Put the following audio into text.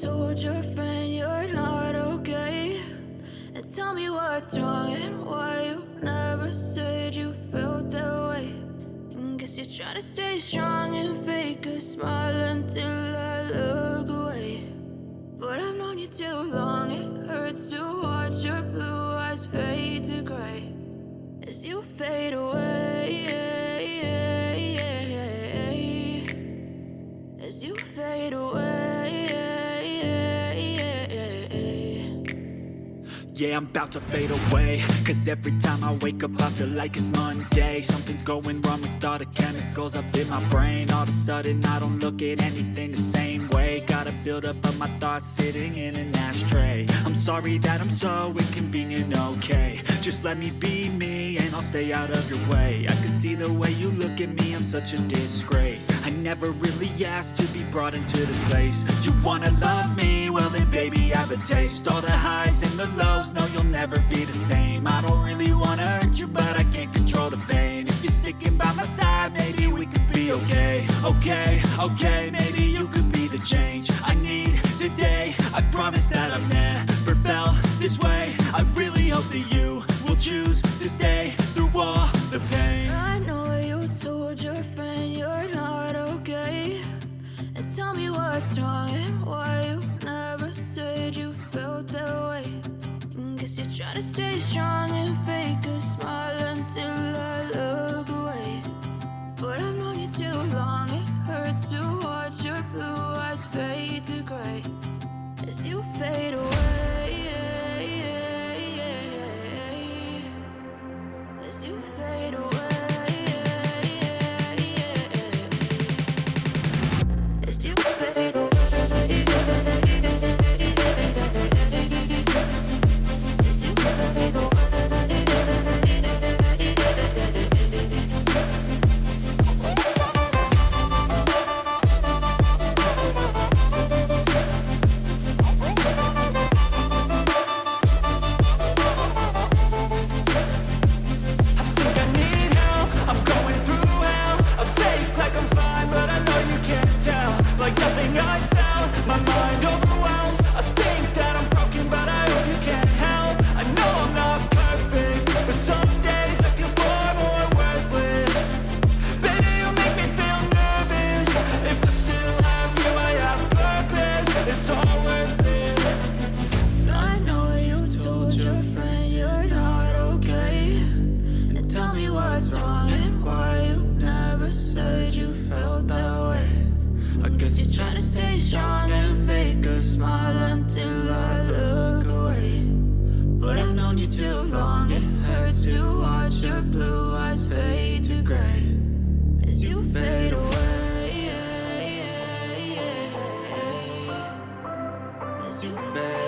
told your friend you're not okay? And tell me what's wrong and why you never said you felt that way. And guess you're trying to stay strong and fake a smile until I look away. But I've known you too long, it hurts to watch your blue eyes fade to gray as you fade away, as you fade away. Yeah, I'm about to fade away, cause every time I wake up I feel like it's Monday. Something's going wrong with all the chemicals up in my brain. All of a sudden I don't look at anything the same way. Gotta build up of my thoughts sitting in an ashtray. I'm sorry that I'm so inconvenient, okay? Just let me be me and I'll stay out of your way. I can see the way you look at me, I'm such a disgrace. I never really asked to be brought into this place. You wanna love me? Well then baby have a taste. All the highs and the lows, no you'll never be the same. I don't really wanna hurt you but I can't control the pain. If you're sticking by my side maybe we could be okay. Okay, maybe you could be the change I need today. I promise that I've never felt this way. I really hope that you will choose to stay through all the pain. I know you told your friend you're not okay. And tell me what's wrong and why you never said you felt that way. And guess you're trying to stay strong and fake a smile until I look away. But I've known you too long, it hurts to watch your blue eyes fade to gray as you fade away, as you fade away, as you fade away. Trying to stay strong and fake a smile until I look away. But I've known you too long, it hurts to watch your blue eyes fade to gray as you fade away, as you fade.